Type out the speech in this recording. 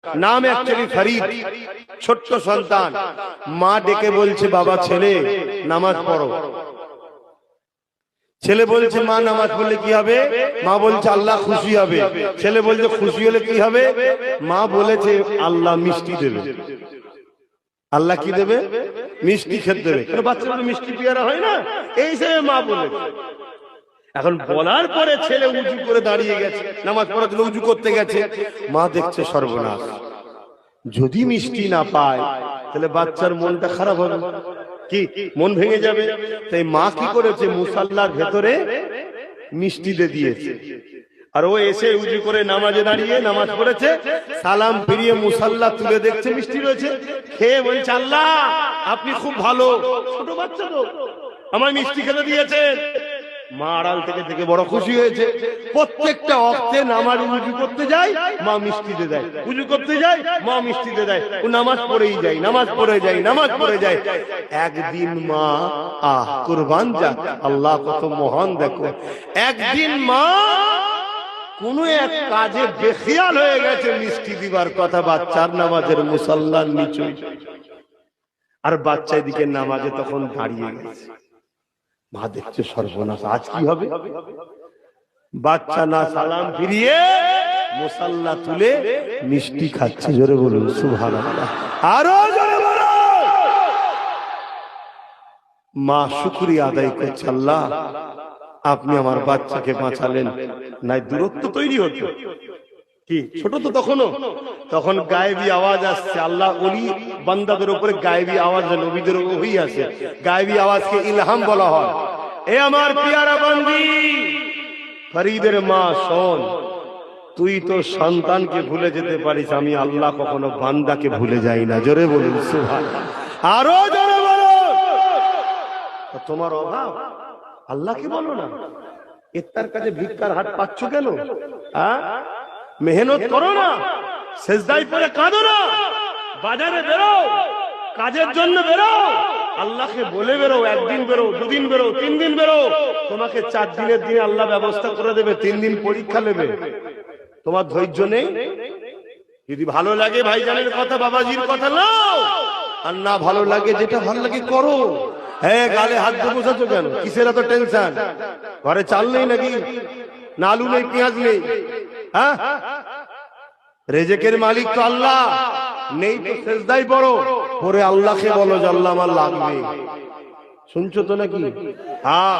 নাম অ্যাকচুয়ালি ফরিদ, ছোট্ট সন্তান। মা ডেকে বলছে বাবা ছেলে নামাজ পড়ো। ছেলে বলছে মা নামাজ পড়লে কি হবে? মা বলছে আল্লাহ খুশি হবে। ছেলে বলছে খুশি হলে কি হবে? মা বলেছে আল্লাহ মিষ্টি দেবে। আল্লাহ কি দেবে? মিষ্টি খেতে দেবে। বাচ্চারা মিষ্টি পেয়ারা হয় না, এই হিসেবে মা বলেছে। এখন বলার পরে ছেলে উজু করে দাঁড়িয়ে গেছে, নামাজ পড়ার জন্য উজু করতে গেছে। মা দেখছে সর্বনাশ, যদি মিষ্টি না পায় তাহলে বাচ্চার মনটা খারাপ হবে, কি মন ভেঙে যাবে। তাই মা কি করেছে, মুসাল্লার ভেতরে মিষ্টি দিয়ে দিয়েছে। আর ও এসে উজু করে নামাজে দাঁড়িয়ে নামাজ পড়েছে, সালাম ফিরিয়ে মুসাল্লা তুলে দেখছে মিষ্টি রয়েছে, খেয়ে বলছে আল্লাহ আপনি খুব ভালো, ছোট বাচ্চা তো আমায় মিষ্টি খেতে দিয়েছেন। মা আড়াল থেকে থেকে বড় খুশি হয়েছে। প্রত্যেকটা অক্তে নামাজ উজু করতে যায়, মা মিষ্টি দিয়ে দেয়, উজু করতে যায় মা মিষ্টি দিয়ে দেয়। ও নামাজ পড়েই যায়, নামাজ পড়ে যায়, নামাজ পড়ে যায়। একদিন মা কুরবান যা, আল্লাহ কত মহান দেখো। একদিন মা কোন এক কাজে বেখিয়াল হয়ে গেছে মিষ্টি দিবার কথা বাচ্চার নামাজের মুসাল্লার নিচে, আর বাচ্চা এদিকে নামাজে তখন দাঁড়িয়ে গেছে। মা দেখছে সর্বনাশ, আজ কি হবে? বাচ্চা না সালাম ফিরিয়ে মুসাল্লা তুলে মিষ্টি খাচ্ছে। জোরে বলুন সুবহানাল্লাহ, আরো জোরে বলুন। মা শুকরিয়া আদায় করছে, আল্লাহ আপনি আমার বাচ্চাকে বাঁচালেন, নাই দূরত্ব তৈরি হতো। কি ছোট তো তখনও, তখন গায়েবী আওয়াজ আসছে। আল্লাহ ওলি বান্দাদের উপরে গায়েবী আওয়াজ, নবীদের ওহী আছে, গায়েবী আওয়াজকে ইলহাম বলা হয়। এ আমার পিয়ারা বান্দি ফরিদের মা শোন, তুই তো সন্তানকে ভুলে যেতে পারিস, আমি আল্লাহ কখনো বান্দাকে ভুলে যাই না। জোরে বলুন সুবহানাল্লাহ, আরো জোরে বলুন। তোমার অভাব আল্লাহকে বলো না, ইফতার কাজে ভিক্ষার হাত পাচ্ছ কেন? মেহনত করো না, সেজদায় পড়ে কাঁদো না, বাজারে বেরো, কাজের জন্য বেরো, আল্লাহকে বলে বেরো। একদিন বেরো, দুদিন বেরো, 3 দিন বেরো, তোমাকে 4 দিনের দিনে আল্লাহ ব্যবস্থা করে দেবে। 3 দিন পরীক্ষা নেবে, তোমার ধৈর্য নেই। যদি ভালো লাগে ভাইজানের কথা, বাবাজির কথা নাও, আর না ভালো লাগে যেটা ভালো লাগে করো। হ্যাঁ, গালে হাত দিয়ে বসাচ্ছ কেন? কিসের এত টেনশন? ঘরে চাল নেই নাকি? না আলু নেই, পেঁয়াজ নেই? হ্যাঁ, রেজেকের মালিক তো আল্লাহ, নেই তো সেজদাই পড়ো, পরে আল্লাহকে বলো যে আল্লাহ আমার লাগবে। শুনছো তো নাকি? হ্যাঁ,